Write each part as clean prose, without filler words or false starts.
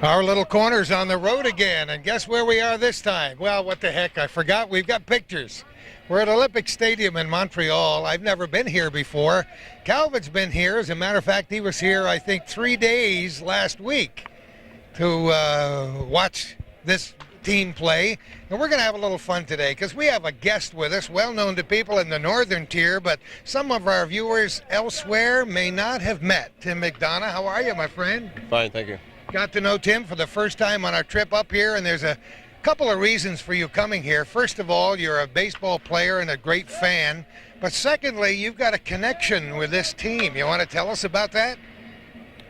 Our little corner's on the road again, and guess where we are this time? Well, what the heck, I forgot. We've got pictures. We're at Olympic Stadium in Montreal. I've never been here before. Calvin's been here. As a matter of fact, he was here, I think, 3 days last week to watch this team play. And we're going to have a little fun today because we have a guest with us, well known to people in the northern tier, but some of our viewers elsewhere may not have met. Tim McDonough, how are you, my friend? Fine, thank you. Got to know Tim for the first time on our trip up here, and there's a couple of reasons for you coming here. First of all, you're a baseball player and a great fan, but secondly, you've got a connection with this team. You want to tell us about that?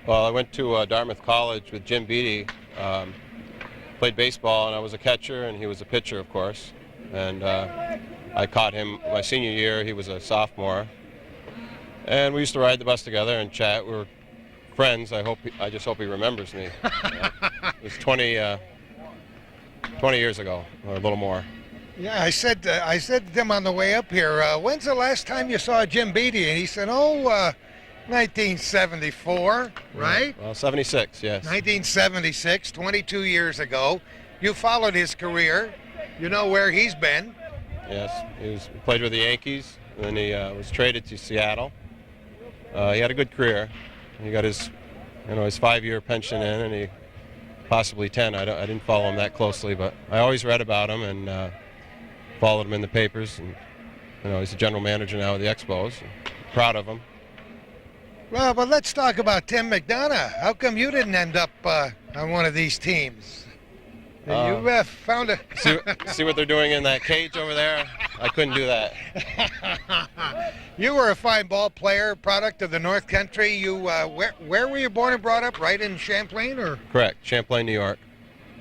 Well, I went to Dartmouth College with Jim Beattie, played baseball, and I was a catcher, and he was a pitcher, of course. And I caught him my senior year. He was a sophomore. And we used to ride the bus together and chat. We were friends. I just hope he remembers me. It was 20 years ago, or a little more. Yeah, I said to him on the way up here, when's the last time you saw Jim Beattie? And he said, 1974, right? Well, 76, yes. 1976, 22 years ago. You followed his career. You know where he's been. Yes, he played with the Yankees, and then he was traded to Seattle. He had a good career. He got his 5-year pension in, and he possibly 10. I didn't follow him that closely, but I always read about him and followed him in the papers. And he's a general manager now of the Expos. Proud of him. Well, but let's talk about Tim McDonough. How come you didn't end up on one of these teams? You found a... see what they're doing in that cage over there? I couldn't do that. You were a fine ball player, product of the North Country. You where were you born and brought up? Right in Champlain, or? Correct, Champlain, New York.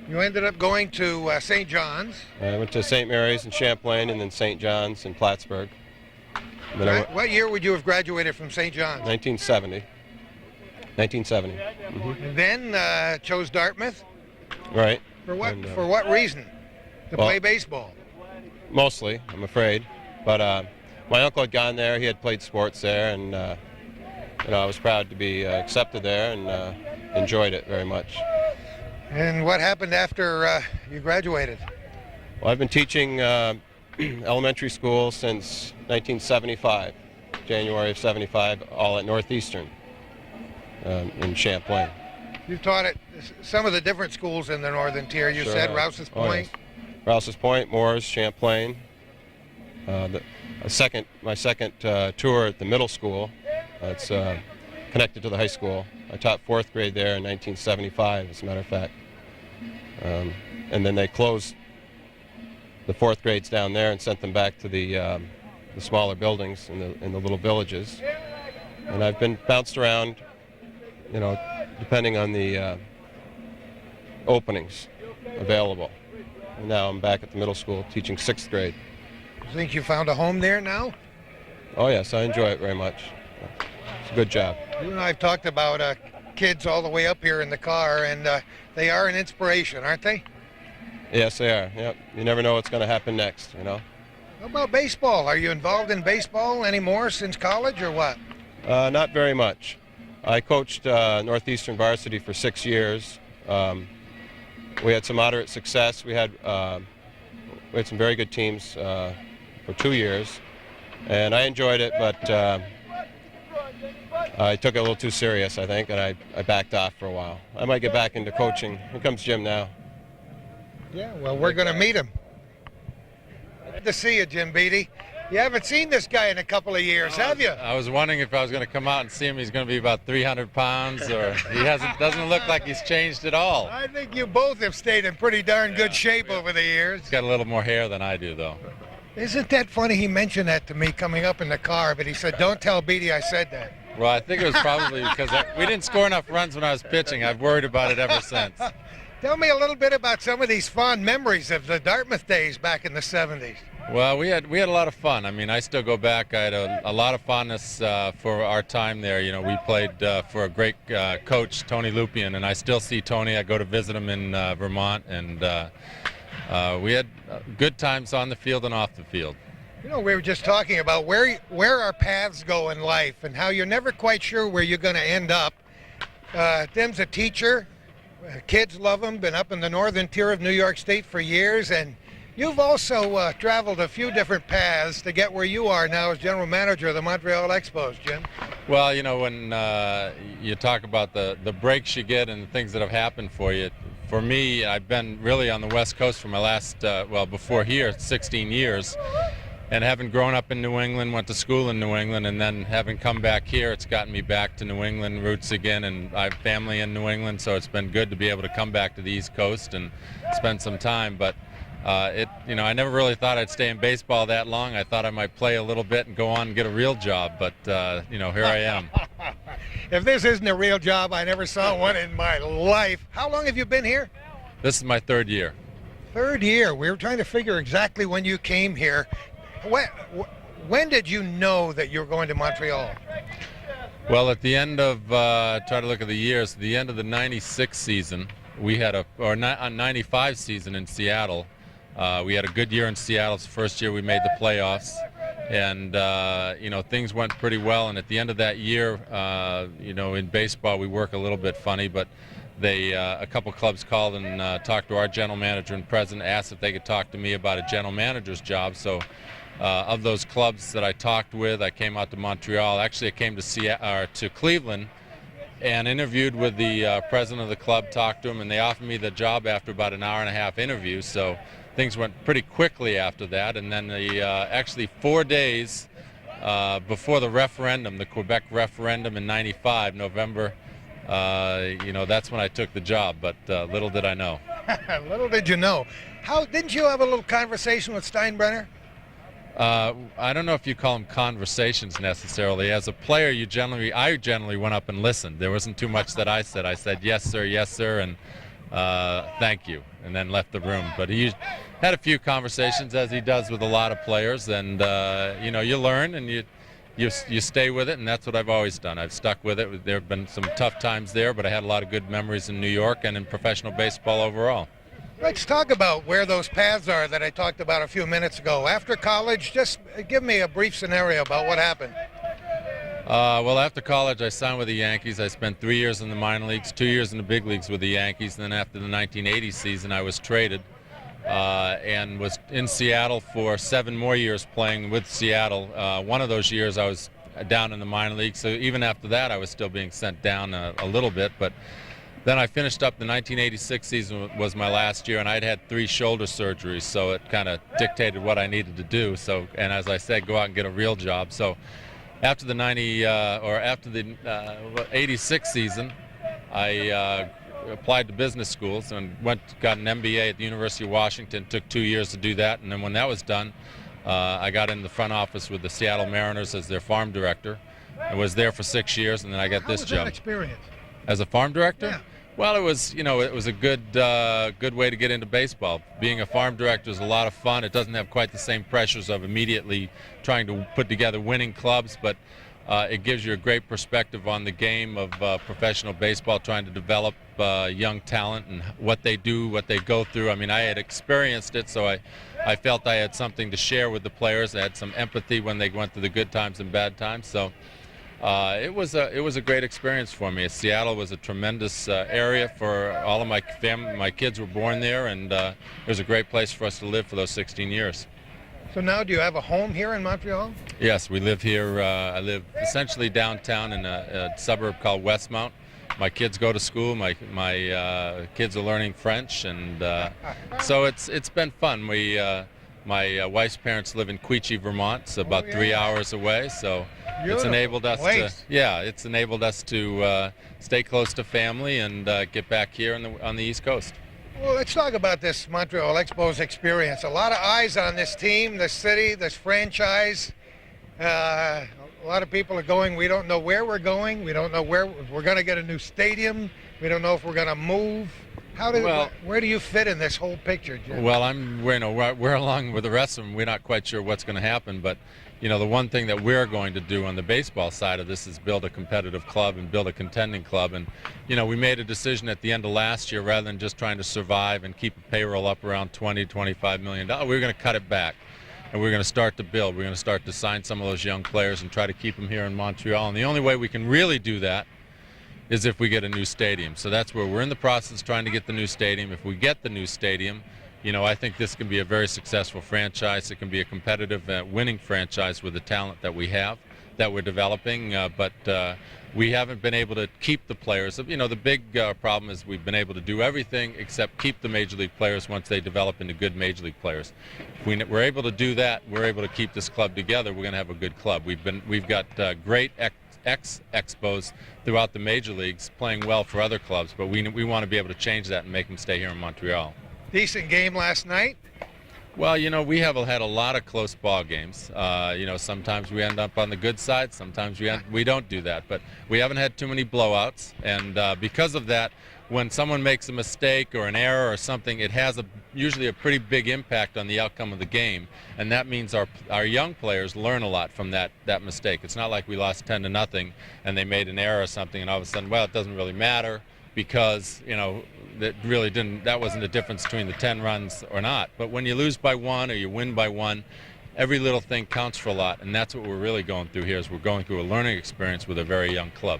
You ended up going to St. John's. I went to St. Mary's in Champlain, and then St. John's in Plattsburgh. What year would you have graduated from St. John's? 1970. 1970. Mm-hmm. And then chose Dartmouth? Right. For what reason? To play baseball? Mostly, I'm afraid. But my uncle had gone there. He had played sports there, and I was proud to be accepted there and enjoyed it very much. And what happened after you graduated? Well, I've been teaching elementary school since 1975, January of 75, all at Northeastern in Champlain. You taught at some of the different schools in the northern tier. You Sure said Rouse's Point. Yes. Rouse's Point, Moores, Champlain. My second tour at the middle school. It's connected to the high school. I taught 4th grade there in 1975, as a matter of fact. And then they closed the 4th grades down there and sent them back to the smaller buildings in the little villages. And I've been bounced around, depending on the openings available. And now I'm back at the middle school teaching 6th grade. You think you found a home there now? Oh yes, I enjoy it very much. It's a good job. You and I have talked about kids all the way up here in the car, and they are an inspiration, aren't they? Yes, they are. Yep. You never know what's going to happen next, How about baseball? Are you involved in baseball anymore since college, or what? Not very much. I coached Northeastern varsity for 6 years. We had some moderate success. We had some very good teams for 2 years, and I enjoyed it, but I took it a little too serious, I think, and I backed off for a while. I might get back into coaching. Here comes Jim now. Yeah, well, we're going to meet him. Good to see you, Jim Beattie. You haven't seen this guy in a couple of years, have you? I was wondering if I was going to come out and see him. He's going to be about 300 pounds, or doesn't look like he's changed at all. I think you both have stayed in pretty darn good shape over the years. He's got a little more hair than I do, though. Isn't that funny? He mentioned that to me coming up in the car, but he said, don't tell Beattie I said that. Well, I think it was probably because we didn't score enough runs when I was pitching. I've worried about it ever since. Tell me a little bit about some of these fond memories of the Dartmouth days back in the 70s. Well, we had a lot of fun. I mean, I still go back. I had a lot of fondness for our time there. We played for a great coach, Tony Lupian, and I still see Tony. I go to visit him in Vermont, and we had good times on the field and off the field. We were just talking about where our paths go in life and how you're never quite sure where you're going to end up. Tim's a teacher. Kids love them. Been up in the northern tier of New York State for years, and you've also traveled a few different paths to get where you are now as general manager of the Montreal Expos, Jim. Well, when you talk about the breaks you get and the things that have happened for you, for me, I've been really on the West Coast for my last, before here, 16 years. And having grown up in New England, went to school in New England, and then having come back here, it's gotten me back to New England roots again. And I have family in New England, so it's been good to be able to come back to the East Coast and spend some time. But I never really thought I'd stay in baseball that long. I thought I might play a little bit and go on and get a real job, but here I am. If this isn't a real job, I never saw one in my life. How long have you been here? This is my third year. Third year. We were trying to figure exactly when you came here. When did you know that you were going to Montreal? Well, at the end of, try to look at the years, the end of the 96 season, we had a 95 season in Seattle. We had a good year in Seattle. It's the first year we made the playoffs. And, things went pretty well. And at the end of that year, in baseball, we work a little bit funny, but a couple clubs called and talked to our general manager and president, asked if they could talk to me about a general manager's job. So of those clubs that I talked with, I came out to Montreal. Actually, I came to Cleveland and interviewed with the president of the club, talked to him, and they offered me the job after about an hour and a half interview. So things went pretty quickly after that. And then actually 4 days before the referendum, the Quebec referendum in '95, November, that's when I took the job, but little did I know. Little did you know. Didn't you have a little conversation with Steinbrenner? I don't know if you call them conversations necessarily. As a player, I generally went up and listened. There wasn't too much that I said. I said, yes, sir, and thank you, and then left the room. But he had a few conversations, as he does with a lot of players, and you learn and you stay with it, and that's what I've always done. I've stuck with it. There have been some tough times there, but I had a lot of good memories in New York and in professional baseball overall. Let's talk about where those paths are that I talked about a few minutes ago. After college, just give me a brief scenario about what happened. Well, after college, I signed with the Yankees. I spent 3 years in the minor leagues, 2 years in the big leagues with the Yankees. And then after the 1980 season, I was traded and was in Seattle for 7 more years playing with Seattle. One of those years I was down in the minor leagues. So even after that, I was still being sent down a little bit. But then I finished up the 1986 season was my last year, and I'd had 3 shoulder surgeries, so it kind of dictated what I needed to do. So, and as I said, go out and get a real job. So after the 86 season, I applied to business schools and got an MBA at the University of Washington. Took 2 years to do that, and then when that was done, I got in the front office with the Seattle Mariners as their farm director. I was there for 6 years, and then I got this job. How was that experience? As a farm director? Yeah. Well, it was a good way to get into baseball. Being a farm director is a lot of fun. It doesn't have quite the same pressures of immediately trying to put together winning clubs, but it gives you a great perspective on the game of professional baseball, trying to develop young talent and what they do, what they go through. I mean, I had experienced it, so I felt I had something to share with the players. I had some empathy when they went through the good times and bad times. So it was a great experience for me. Seattle was a tremendous area for all of my family. My kids were born there, and it was a great place for us to live for those 16 years. So now, do you have a home here in Montreal? Yes, we live here. I live essentially downtown in a suburb called Westmount. My kids go to school. My kids are learning French, and so it's been fun. My wife's parents live in Quechee, Vermont. It's about 3 hours away, so it's enabled us to stay close to family and get back here on the East Coast. Well, let's talk about this Montreal Expos experience. A lot of eyes on this team, this city, this franchise. A lot of people are going, we don't know where we're going. We don't know if we're going to get a new stadium. We don't know if we're going to move. Where do you fit in this whole picture, Jim? Well, we're along with the rest of them. We're not quite sure what's going to happen, but the one thing that we're going to do on the baseball side of this is build a competitive club and build a contending club. And we made a decision at the end of last year, rather than just trying to survive and keep a payroll up around $20-25 million, we're going to cut it back. And we're going to start to build. We're going to start to sign some of those young players and try to keep them here in Montreal. And the only way we can really do that is if we get a new stadium. So that's where we're in the process trying to get the new stadium. If we get the new stadium, I think this can be a very successful franchise. It can be a competitive, winning franchise with the talent that we have, that we're developing. But we haven't been able to keep the players. The big problem is we've been able to do everything except keep the major league players once they develop into good major league players. If we're able to do that, we're able to keep this club together, we're going to have a good club. We've got great ex-expos throughout the major leagues playing well for other clubs, but we want to be able to change that and make them stay here in Montreal. Decent game last night. Well, we have had a lot of close ball games. Sometimes we end up on the good side, sometimes we don't do that, but we haven't had too many blowouts, and because of that, when someone makes a mistake or an error or something, it has usually a pretty big impact on the outcome of the game, and that means our young players learn a lot from that mistake. It's not like we lost 10-0 and they made an error or something, and all of a sudden, well, it doesn't really matter because that wasn't the difference between the 10 runs or not. But when you lose by 1 or you win by 1, every little thing counts for a lot, and that's what we're really going through here. Is we're going through a learning experience with a very young club.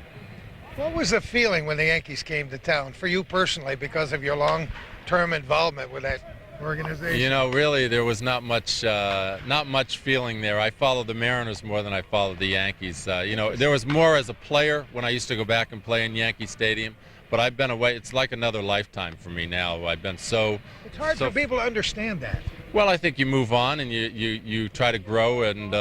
What was the feeling when the Yankees came to town for you personally, because of your long-term involvement with that organization? Really, there was not much feeling there. I followed the Mariners more than I followed the Yankees. There was more as a player when I used to go back and play in Yankee Stadium. But I've been away. It's like another lifetime for me now. I've been so. It's hard for people to understand that. Well, I think you move on and you try to grow and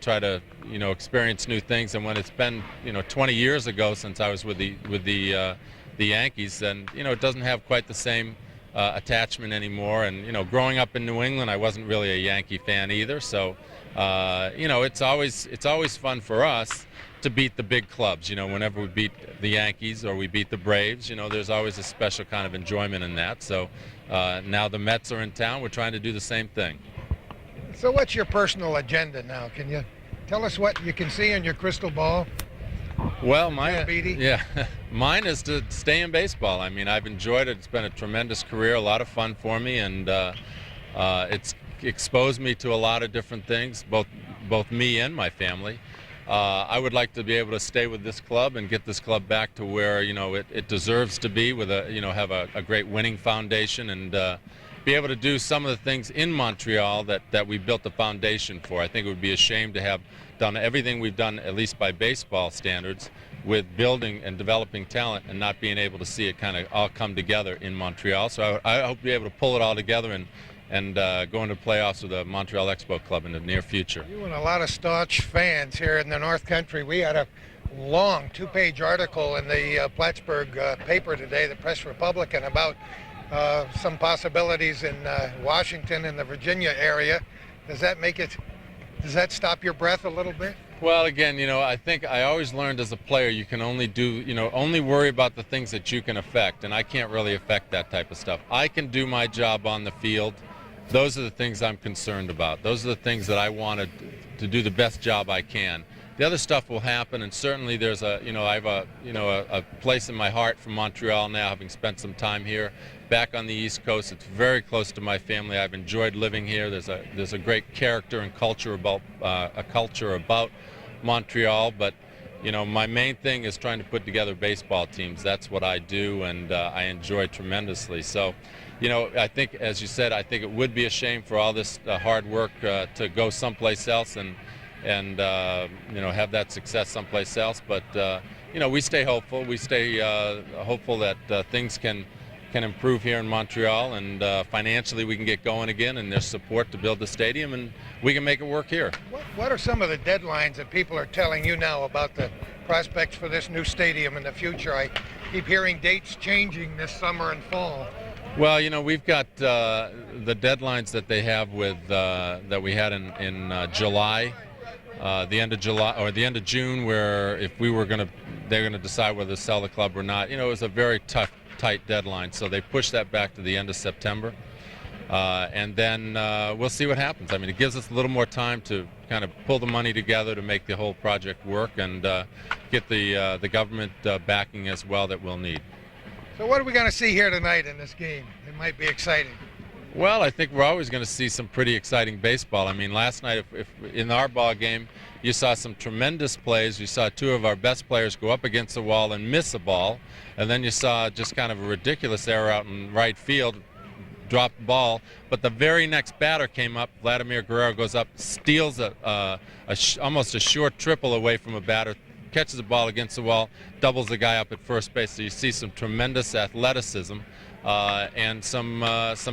try to experience new things. And when it's been 20 years ago since I was with the Yankees, and it doesn't have quite the same attachment anymore. And growing up in New England, I wasn't really a Yankee fan either. So it's always fun for us to beat the big clubs. Whenever we beat the Yankees or we beat the Braves, there's always a special kind of enjoyment in that. So now the Mets are in town, we're trying to do the same thing. So what's your personal agenda now? Can you tell us what you can see in your crystal ball? Well, Beattie? mine is to stay in baseball. I mean, I've enjoyed it. It's been a tremendous career, a lot of fun for me, and it's exposed me to a lot of different things, both me and my family. I would like to be able to stay with this club and get this club back to where it deserves to be, with have a great winning foundation, and be able to do some of the things in Montreal that we built the foundation for. I think it would be a shame to have done everything we've done, at least by baseball standards, with building and developing talent and not being able to see it kind of all come together in Montreal. So I hope to be able to pull it all together and go into playoffs with the Montreal Expo Club in the near future. You and a lot of staunch fans here in the North Country. We had a long 2-page article in the Plattsburgh paper today, the Press Republican, about some possibilities in Washington and the Virginia area. Does that stop your breath a little bit? Well, again, I think I always learned as a player you can only only worry about the things that you can affect, and I can't really affect that type of stuff. I can do my job on the field. Those are the things I'm concerned about. Those are the things that I wanted to do the best job I can. The other stuff will happen, and certainly there's I have a place in my heart for Montreal now, having spent some time here. Back on the East Coast, it's very close to my family. I've enjoyed living here. There's a great character and culture about Montreal, but my main thing is trying to put together baseball teams. That's what I do, and I enjoy tremendously. So, I think, as you said, I think it would be a shame for all this hard work to go someplace else and have that success someplace else. But we stay hopeful. We stay hopeful that things can improve here in Montreal, and financially we can get going again, and there's support to build the stadium, and we can make it work here. What are some of the deadlines that people are telling you now about the prospects for this new stadium in the future? I keep hearing dates changing this summer and fall. Well, we've got the deadlines that they have with that we had in July, the end of July or the end of June, where if they're going to decide whether to sell the club or not. It was a very tight deadline, so they pushed that back to the end of September, and then we'll see what happens. I mean, it gives us a little more time to kind of pull the money together to make the whole project work, and get the government backing as well that we'll need. So what are we going to see here tonight in this game? It might be exciting. Well, I think we're always going to see some pretty exciting baseball. I mean, last night, if in our ball game, you saw some tremendous plays. You saw two of our best players go up against the wall and miss a ball, and then you saw just kind of a ridiculous error out in right field, dropped the ball. But the very next batter came up. Vladimir Guerrero goes up, steals almost a short triple away from a batter, catches the ball against the wall, doubles the guy up at first base. So you see some tremendous athleticism. And some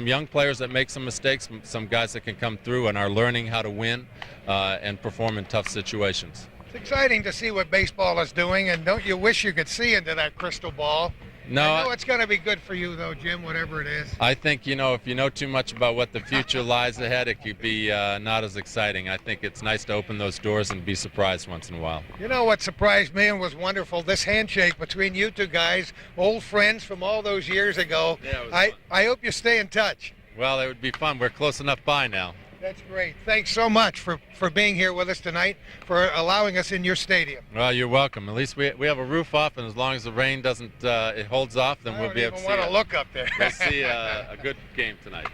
young players that make some mistakes, some guys that can come through and are learning how to win and perform in tough situations. It's exciting to see what baseball is doing, and don't you wish you could see into that crystal ball? No, I know it's going to be good for you, though, Jim, whatever it is. I think, if you know too much about what the future lies ahead, it could be not as exciting. I think it's nice to open those doors and be surprised once in a while. You know what surprised me and was wonderful? This handshake between you two guys, old friends from all those years ago. Yeah, it was fun. I hope you stay in touch. Well, it would be fun. We're close enough by now. That's great. Thanks so much for being here with us tonight, for allowing us in your stadium. Well, you're welcome. At least we have a roof off, and as long as the rain doesn't, it holds off, then we'll be able to see I don't even want to look up there. We'll see a good game tonight.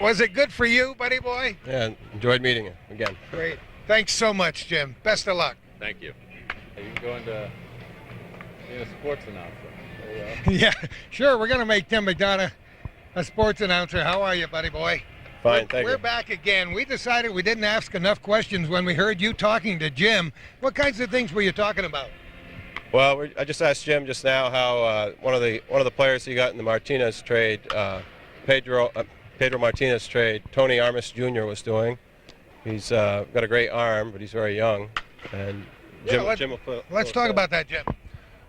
Was it good for you, buddy boy? Yeah, enjoyed meeting you again. Great. Thanks so much, Jim. Best of luck. Thank you. You can go into being a sports announcer. There you go. Yeah, sure. We're going to make Tim McDonough a sports announcer. How are you, buddy boy? Fine, thank you. We're back again. We decided we didn't ask enough questions when we heard you talking to Jim. What kinds of things were you talking about? Well, I just asked Jim just now how one of the players he got in the Martinez trade, Pedro Martinez trade, Tony Armas Jr. was doing. He's got a great arm, but he's very young. And Jim let's talk about that, Jim.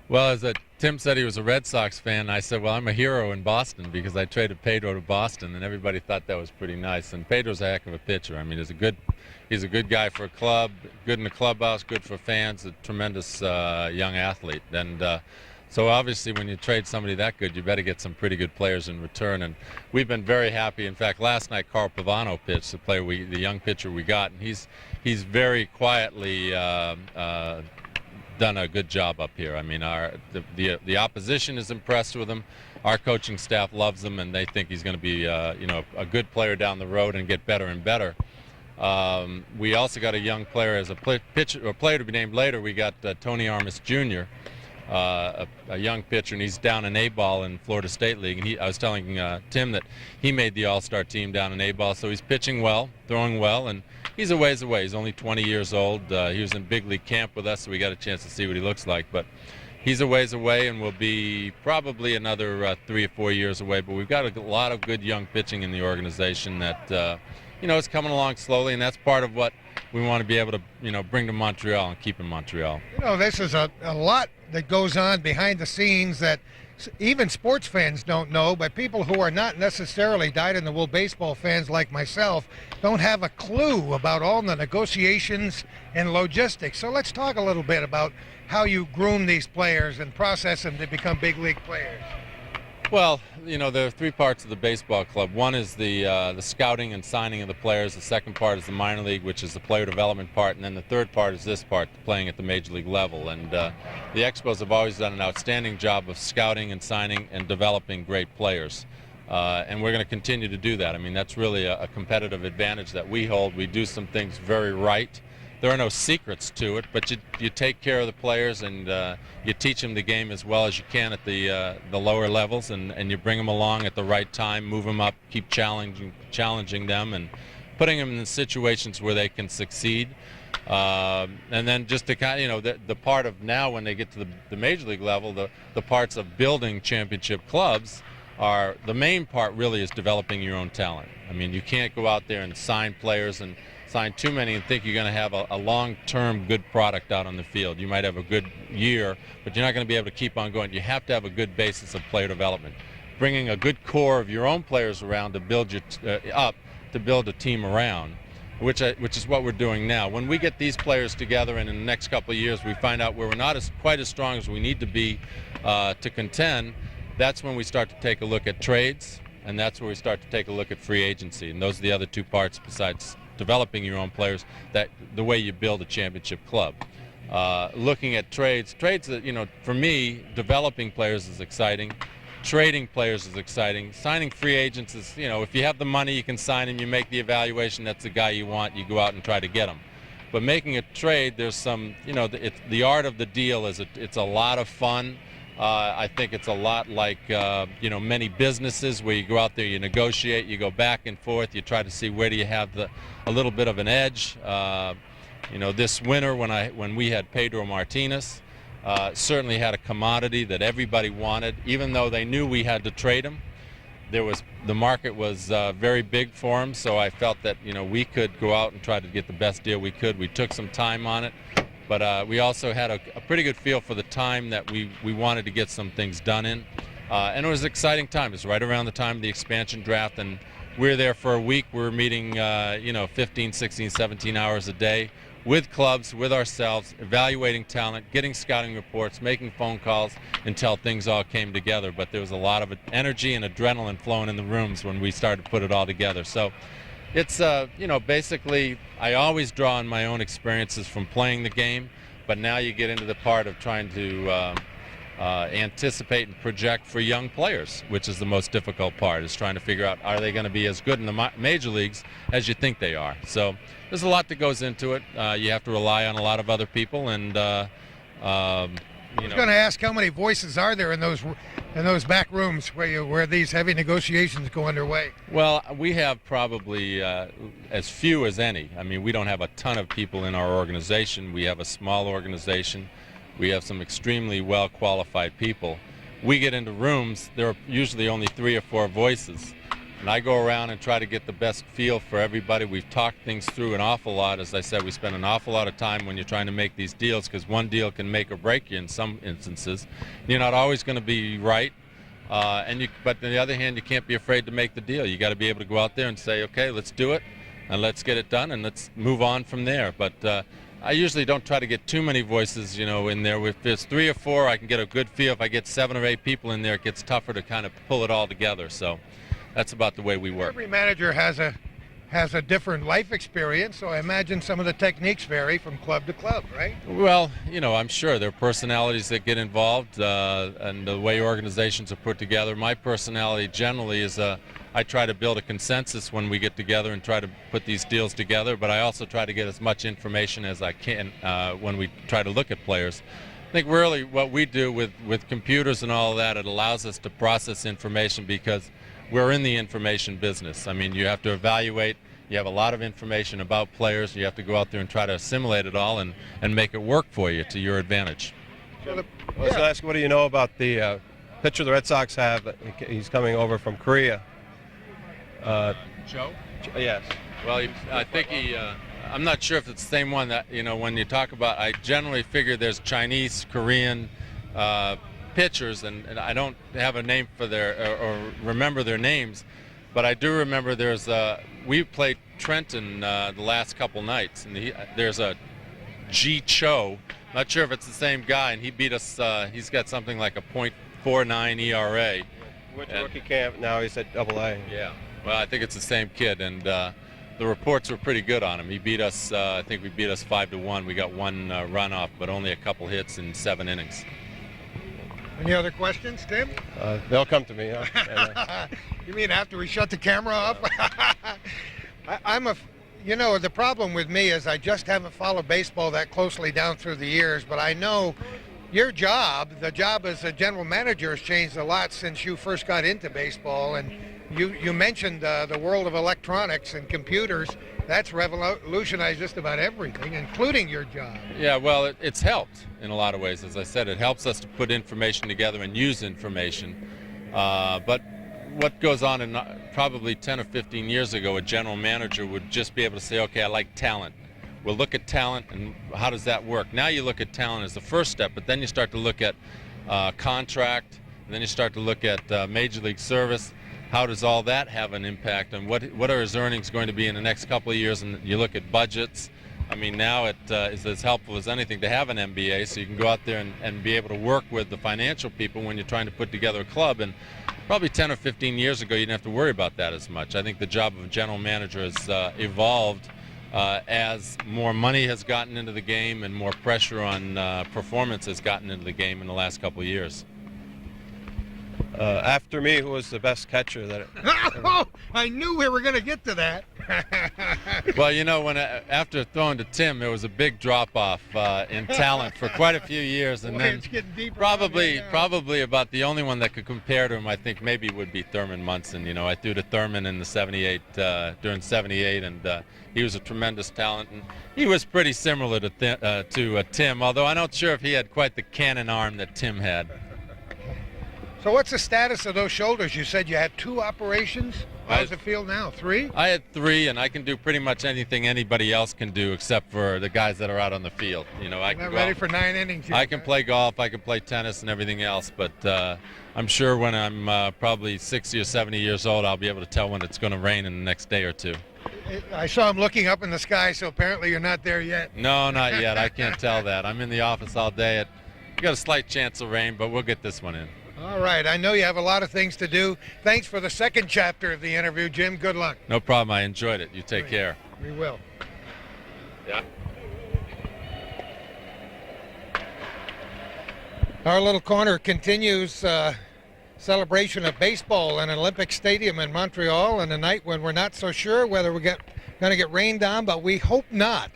Well, Tim said he was a Red Sox fan. I said, well, I'm a hero in Boston because I traded Pedro to Boston, and everybody thought that was pretty nice. And Pedro's a heck of a pitcher. I mean, he's a good guy for a club, good in the clubhouse, good for fans, a tremendous young athlete. And so obviously when you trade somebody that good, you better get some pretty good players in return. And we've been very happy. In fact, last night Carl Pavano pitched, the young pitcher we got, and he's very quietly done a good job up here. I mean, the opposition is impressed with him. Our coaching staff loves him, and they think he's going to be a good player down the road and get better and better. We also got a young player as a player to be named later. We got Tony Armas Jr., a young pitcher, and he's down in A-ball in Florida State League. And I was telling Tim that he made the All-Star team down in A-ball, so he's pitching well, throwing well, and he's a ways away. He's only 20 years old. He was in big league camp with us, so we got a chance to see what he looks like. But he's a ways away and will be probably another 3 or 4 years away. But we've got a lot of good young pitching in the organization that is coming along slowly, and that's part of what we want to be able to bring to Montreal and keep in Montreal. This is a lot that goes on behind the scenes that even sports fans don't know, but people who are not necessarily dyed-in-the-wool baseball fans like myself don't have a clue about all the negotiations and logistics. So let's talk a little bit about how you groom these players and process them to become big league players. Well, there are 3 parts of the baseball club. One is the scouting and signing of the players. The second part is the minor league, which is the player development part. And then the third part is this part, playing at the major league level. And the Expos have always done an outstanding job of scouting and signing and developing great players. And we're going to continue to do that. I mean, that's really a competitive advantage that we hold. We do some things very right. There are no secrets to it, but you take care of the players and you teach them the game as well as you can at the lower levels, and you bring them along at the right time, move them up, keep challenging them, and putting them in situations where they can succeed. And then just to kind of, the part of now when they get to the major league level, the parts of building championship clubs are, the main part really is developing your own talent. I mean, you can't go out there and sign players and sign too many and think you're going to have a long-term good product out on the field. You might have a good year, but you're not going to be able to keep on going. You have to have a good basis of player development. Bringing a good core of your own players around to build to build a team around, which is what we're doing now. When we get these players together and in the next couple of years we find out where we're not quite as strong as we need to be to contend, that's when we start to take a look at trades, and that's where we start to take a look at free agency. And those are the other 2 parts besides developing your own players, that the way you build a championship club. Looking at trades, for me, developing players is exciting. Trading players is exciting. Signing free agents is, if you have the money, you can sign them. You make the evaluation. That's the guy you want. You go out and try to get him. But making a trade, there's some, the art of the deal it's a lot of fun. I think it's a lot like, many businesses where you go out there, you negotiate, you go back and forth, you try to see where do you have a little bit of an edge. This winter when we had Pedro Martinez, certainly had a commodity that everybody wanted, even though they knew we had to trade him. The market was very big for him, so I felt that we could go out and try to get the best deal we could. We took some time on it, but we also had a pretty good feel for the time that we wanted to get some things done in, and it was an exciting time. It was right around the time of the expansion draft, and we were there for a week. We were meeting 15, 16, 17 hours a day with clubs, with ourselves, evaluating talent, getting scouting reports, making phone calls until things all came together. But there was a lot of energy and adrenaline flowing in the rooms when we started to put it all together. So it's, basically I always draw on my own experiences from playing the game, but now you get into the part of trying to anticipate and project for young players, which is the most difficult part, is trying to figure out, are they going to be as good in the major leagues as you think they are? So there's a lot that goes into it. You have to rely on a lot of other people, and I was going to ask, how many voices are there in those back rooms where these heavy negotiations go underway? Well, we have probably as few as any. I mean, we don't have a ton of people in our organization. We have a small organization. We have some extremely well-qualified people. We get into rooms, there are usually only 3 or 4 voices. And I go around and try to get the best feel for everybody. We've talked things through an awful lot. As I said, we spend an awful lot of time when you're trying to make these deals, because one deal can make or break you in some instances. You're not always going to be right. But on the other hand, you can't be afraid to make the deal. You got to be able to go out there and say, okay, let's do it, and let's get it done, and let's move on from there. But I usually don't try to get too many voices, in there. If there's 3 or 4, I can get a good feel. If I get 7 or 8 people in there, it gets tougher to kind of pull it all together. So that's about the way we work. Every manager has a different life experience, so I imagine some of the techniques vary from club to club, right? Well, I'm sure there are personalities that get involved, and the way organizations are put together. My personality generally is I try to build a consensus when we get together and try to put these deals together, but I also try to get as much information as I can when we try to look at players. I think really what we do with computers and all of that, it allows us to process information because we're in the information business. I mean, you have to evaluate, you have a lot of information about players, you have to go out there and try to assimilate it all and make it work for you to your advantage. I was going to ask, what do you know about the pitcher the Red Sox have? He's coming over from Korea. Joe? Yes. Well, I think I'm not sure if it's the same one that, when you talk about, I generally figure there's Chinese, Korean pitchers, and I don't have a name for or remember their names, but I do remember we played Trenton the last couple nights, and there's a Ji Cho, not sure if it's the same guy, and he beat us, he's got something like a .49 ERA. Went to rookie camp, now he's at AA. Yeah. Well, I think it's the same kid, and the reports were pretty good on him. He beat us, I think we beat us 5-1. We got 1 runoff, but only a couple hits in 7 innings. Any other questions, Tim? They'll come to me. Huh? You mean after we shut the camera off? The problem with me is I just haven't followed baseball that closely down through the years, but I know your job, the job as a general manager, has changed a lot since you first got into baseball, and you mentioned the world of electronics and computers. That's revolutionized just about everything, including your job. Yeah, well, it's helped in a lot of ways. As I said, it helps us to put information together and use information. But what goes on in probably 10 or 15 years ago, a general manager would just be able to say, okay, I like talent. We'll look at talent and how does that work. Now you look at talent as the first step, but then you start to look at contract, and then you start to look at Major League Service. How does all that have an impact, and what are his earnings going to be in the next couple of years? And you look at budgets. I mean, now it is as helpful as anything to have an MBA, so you can go out there and be able to work with the financial people when you're trying to put together a club. And probably 10 or 15 years ago, you didn't have to worry about that as much. I think the job of a general manager has evolved as more money has gotten into the game and more pressure on performance has gotten into the game in the last couple of years. After me, who was the best catcher that? Oh, I knew we were going to get to that. Well, you know, after throwing to Tim, it was a big drop-off in talent for quite a few years, and Boy, then it's getting deeper probably about the only one that could compare to him, I think, maybe would be Thurman Munson. You know, I threw to Thurman in the '78 during '78, and he was a tremendous talent, and he was pretty similar to Tim, although I'm not sure if he had quite the cannon arm that Tim had. So what's the status of those shoulders? You said you had 2 operations. How's it feel now? 3? I had 3, and I can do pretty much anything anybody else can do except for the guys that are out on the field. You know, I can Not ready for 9 innings yet, I can play golf, I can play tennis and everything else, but I'm sure when I'm probably 60 or 70 years old, I'll be able to tell when it's going to rain in the next day or 2. I saw him looking up in the sky, so apparently you're not there yet. No, not yet. I can't tell that. I'm in the office all day. We got a slight chance of rain, but we'll get this one in. All right. I know you have a lot of things to do. Thanks for the second chapter of the interview, Jim. Good luck. No problem. I enjoyed it. You take care. We will. Yeah. Our little corner continues celebration of baseball in an Olympic Stadium in Montreal on a night when we're not so sure whether we're going to get rained on, but we hope not.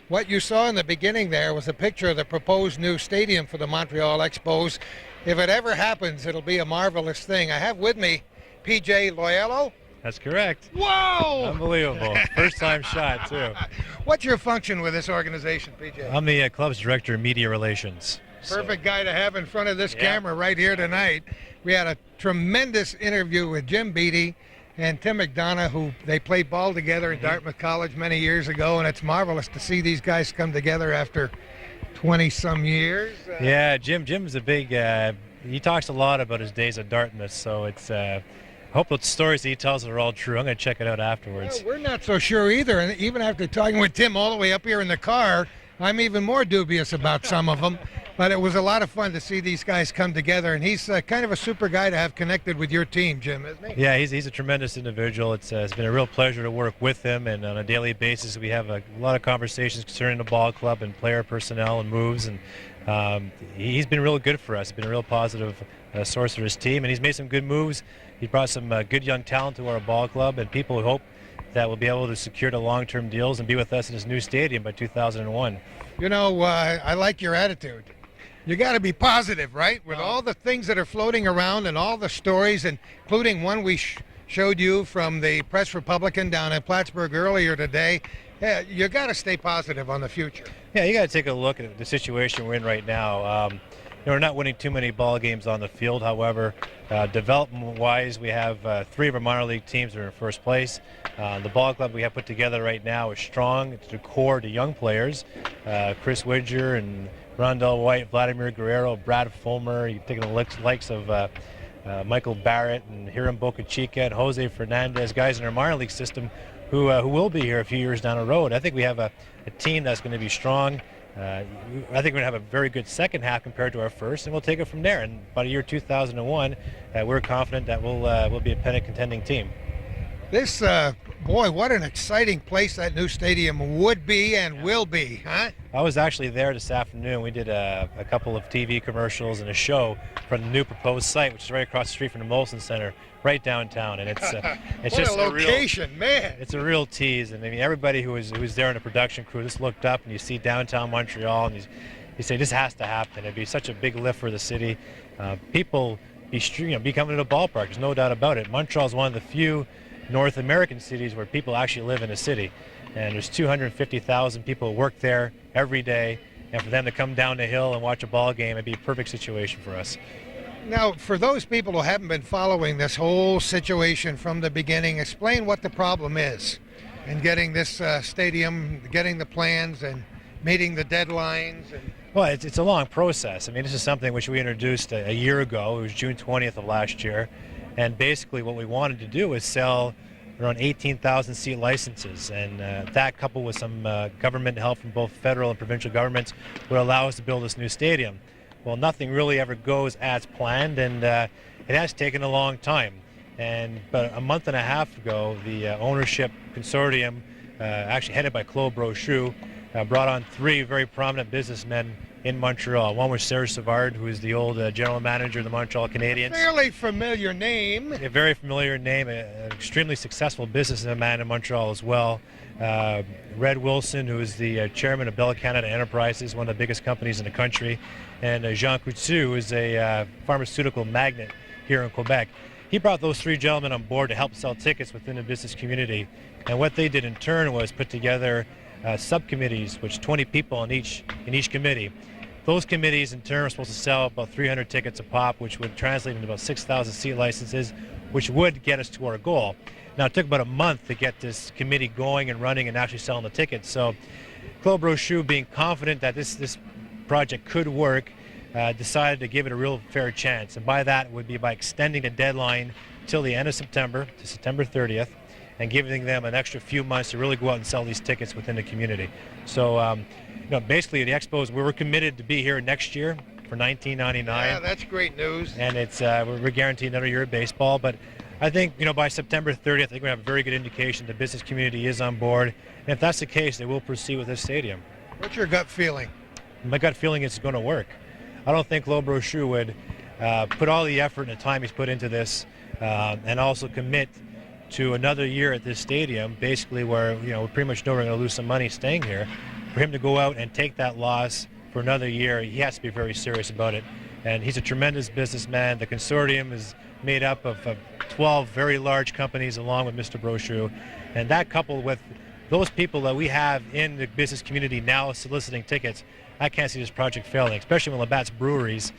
What you saw in the beginning there was a picture of the proposed new stadium for the Montreal Expos. If it ever happens, it'll be a marvelous thing. I have with me PJ Loyello. That's correct. Whoa! Unbelievable. First time shot, too. What's your function with this organization, PJ? I'm the club's director of media relations. Perfect guy to have in front of this camera right here tonight. We had a tremendous interview with Jim Beattie and Tim McDonough, who they played ball together at Dartmouth College many years ago, and it's marvelous to see these guys come together after 20-some years. Yeah, Jim's a big, he talks a lot about his days at Dartmouth, so it's, I hope those stories that he tells are all true. I'm going to check it out afterwards. Well, we're not so sure either, and even after talking with Tim all the way up here in the car, I'm even more dubious about some of them. But it was a lot of fun to see these guys come together, and he's kind of a super guy to have connected with your team, Jim, isn't he? Yeah, he's a tremendous individual. It's been a real pleasure to work with him, and on a daily basis we have a lot of conversations concerning the ball club and player personnel and moves, and he's been real good for us. He's been a real positive source for his team, and he's made some good moves. He brought some good young talent to our ball club, and people who hope that will be able to secure the long-term deals and be with us in his new stadium by 2001. You know, I like your attitude. You got to be positive, right? With all the things that are floating around and all the stories, including one we showed you from the Press Republican down in Plattsburgh earlier today. Yeah, you got to stay positive on the future. Yeah, you got to take a look at the situation we're in right now. We're not winning too many ball games on the field. However, development-wise, we have 3 of our minor league teams that are in first place. The ball club we have put together right now is strong. It's the core to young players. Chris Widger and Rondell White, Vladimir Guerrero, Brad Fulmer. You're taking the likes of Michael Barrett and Hiram Boca Chica and Jose Fernandez, guys in our minor league system who will be here a few years down the road. I think we have a team that's going to be strong. I think we're going to have a very good second half compared to our first, and we'll take it from there. And by the year 2001, we're confident that we'll be a pennant contending team. This, boy, what an exciting place that new stadium would be and will be, huh? I was actually there this afternoon. We did a couple of TV commercials and a show from the new proposed site, which is right across the street from the Molson Center, right downtown. And it's what just a location, man! It's a real tease. And I mean, everybody who was there in the production crew just looked up and you see downtown Montreal, and you say this has to happen. It'd be such a big lift for the city. People be coming to the ballpark. There's no doubt about it. Montreal is one of the few North American cities where people actually live in a city, and there's 250,000 people who work there every day, and for them to come down the hill and watch a ball game, it'd be a perfect situation for us. Now, for those people who haven't been following this whole situation from the beginning, explain what the problem is in getting this stadium, getting the plans and meeting the deadlines. Well, it's a long process. I mean, this is something which we introduced a year ago. It was June 20th of last year. And basically what we wanted to do is sell around 18,000 seat licenses, and that coupled with some government help from both federal and provincial governments would allow us to build this new stadium. Well, nothing really ever goes as planned, and it has taken a long time. And about a month and a half ago, the ownership consortium, actually headed by Claude Brochu, brought on 3 very prominent businessmen in Montreal. One was Serge Savard, who is the old general manager of the Montreal Canadiens. Fairly familiar name. A very familiar name, an extremely successful businessman in Montreal as well. Red Wilson, who is the chairman of Bell Canada Enterprises, one of the biggest companies in the country, and Jean Coutu, who is a pharmaceutical magnate here in Quebec. He brought those three gentlemen on board to help sell tickets within the business community. And what they did in turn was put together subcommittees, which 20 people in each committee. Those committees in turn are supposed to sell about 300 tickets a pop, which would translate into about 6,000 seat licenses, which would get us to our goal. Now, it took about a month to get this committee going and running and actually selling the tickets. So Claude Brochu, being confident that this project could work, decided to give it a real fair chance. And by that, it would be by extending the deadline till the end of September, to September 30th, and giving them an extra few months to really go out and sell these tickets within the community. So, basically, the Expos, we were committed to be here next year for 1999. Yeah, that's great news. And it's we're guaranteed another year of baseball. But I think, by September 30th, I think we have a very good indication the business community is on board. And if that's the case, they will proceed with this stadium. What's your gut feeling? My gut feeling is it's going to work. I don't think Claude Brochu would put all the effort and the time he's put into this and also commit to another year at this stadium, basically where, we pretty much know we're going to lose some money staying here. For him to go out and take that loss for another year, he has to be very serious about it. And he's a tremendous businessman. The consortium is made up of 12 very large companies along with Mr. Brochu. And that coupled with those people that we have in the business community now soliciting tickets, I can't see this project failing, especially when Labatt's Breweries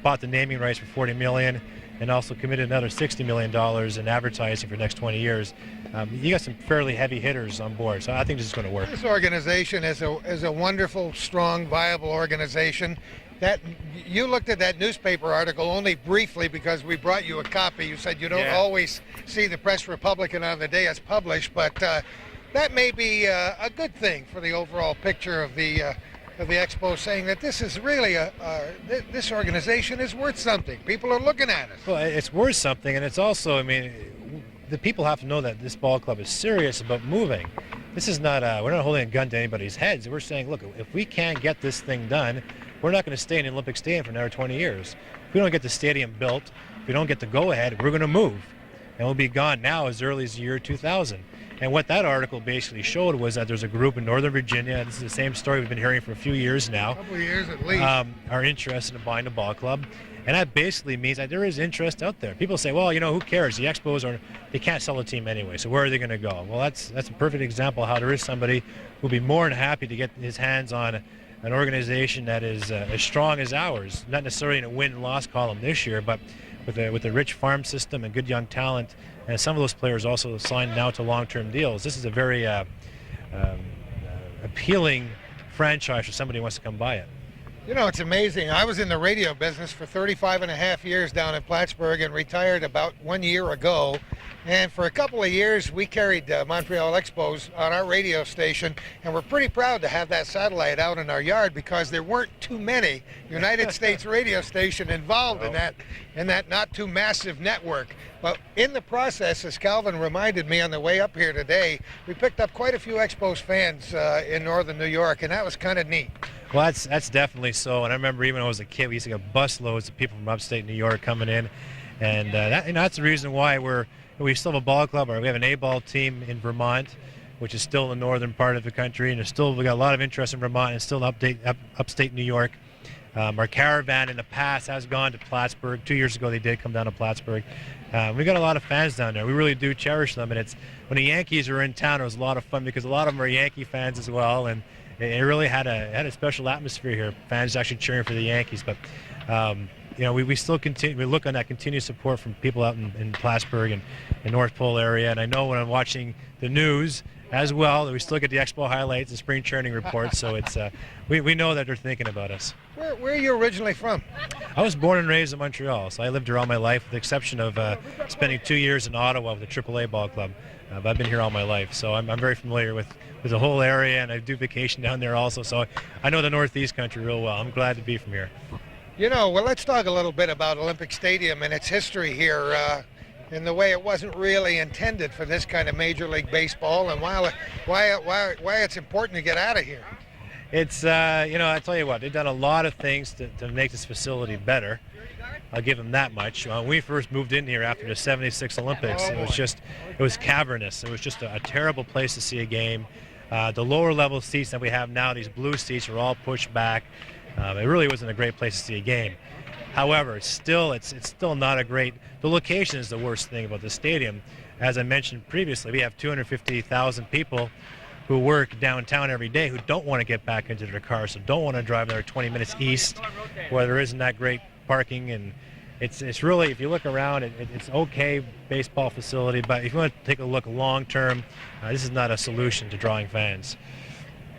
bought the naming rights for $40 million and also committed another $60 million in advertising for the next 20 years. You got some fairly heavy hitters on board, so I think this is going to work. This organization is a wonderful, strong, viable organization. That you looked at that newspaper article only briefly because we brought you a copy. You said you don't always see the Press Republican on the day it's published, but that may be a good thing for the overall picture of the Expo, saying that this is really this organization is worth something. People are looking at us. Well, it's worth something, and it's also, the people have to know that this ball club is serious about moving. This is not, we're not holding a gun to anybody's heads. We're saying, look, if we can't get this thing done, we're not going to stay in the Olympic Stadium for another 20 years. If we don't get the stadium built, if we don't get the go-ahead, we're going to move. And we'll be gone now as early as the year 2000. And what that article basically showed was that there's a group in Northern Virginia, and this is the same story we've been hearing for a few years now. A couple of years at least. Are interested in buying the ball club. And that basically means that there is interest out there. People say, well, who cares? The Expos they can't sell a team anyway, so where are they going to go? Well, that's a perfect example of how there is somebody who'll be more than happy to get his hands on an organization that is as strong as ours, not necessarily in a win-loss column this year, but with a rich farm system and good young talent, and some of those players also signed now to long-term deals. This is a very appealing franchise for somebody who wants to come buy it. It's amazing. I was in the radio business for 35 and a half years down in Plattsburgh and retired about 1 year ago. And for a couple of years, we carried Montreal Expos on our radio station, and we're pretty proud to have that satellite out in our yard because there weren't too many United States radio station involved in that not too massive network. But in the process, as Calvin reminded me on the way up here today, we picked up quite a few Expos fans in northern New York, and that was kind of neat. Well, that's definitely so. And I remember even when I was a kid, we used to get busloads of people from upstate New York coming in, and that's the reason why we still have a ball club, or we have an A-ball team in Vermont, which is still in the northern part of the country, and we got a lot of interest in Vermont and still upstate New York. Our caravan in the past has gone to Plattsburgh. 2 years ago they did come down to Plattsburgh. We got a lot of fans down there. We really do cherish them, and when the Yankees were in town, it was a lot of fun because a lot of them are Yankee fans as well, and it really had a special atmosphere here. Fans actually cheering for the Yankees, but we still continue. We look on that continued support from people out in Plattsburgh and North Pole area, and I know when I'm watching the news as well that we still get the Expo highlights, the spring training reports. So it's we know that they're thinking about us. Where are you originally from? I was born and raised in Montreal, so I lived here all my life, with the exception of spending 2 years in Ottawa with the AAA ball club. But I've been here all my life, so I'm very familiar with the whole area, and I do vacation down there also. So I know the Northeast country real well. I'm glad to be from here. Well, let's talk a little bit about Olympic Stadium and its history here, in the way it wasn't really intended for this kind of Major League Baseball, and why it's important to get out of here. It's, I tell you what, they've done a lot of things to make this facility better. I'll give them that much. When we first moved in here after the '76 Olympics, it was cavernous. It was just a terrible place to see a game. The lower level seats that we have now, these blue seats, are all pushed back. It really wasn't a great place to see a game. However, it's still not a great. The location is the worst thing about the stadium. As I mentioned previously, we have 250,000 people who work downtown every day who don't want to get back into their cars, so don't want to drive another 20 minutes east where there isn't that great parking. And it's really, if you look around, it's okay baseball facility, but if you want to take a look long term, this is not a solution to drawing fans.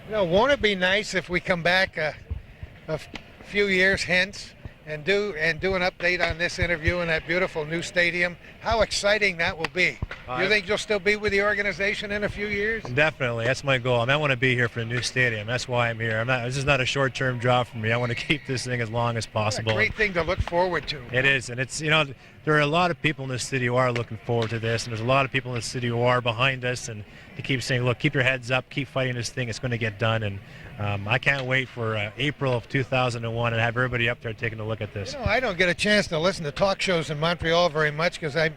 Won't it be nice if we come back a few years hence and do an update on this interview in that beautiful new stadium? How exciting that will be. You think you'll still be with the organization in a few years? Definitely. That's my goal. I want to be here for the new stadium. That's why I'm here. This is not a short-term job for me. I want to keep this thing as long as possible. A great thing to look forward to. It is. And it's, there are a lot of people in this city who are looking forward to this, and there's a lot of people in the city who are behind us, and they keep saying, look, keep your heads up, keep fighting this thing. It's going to get done. And I can't wait for April of 2001 and have everybody up there taking a look at this. I don't get a chance to listen to talk shows in Montreal very much because I'm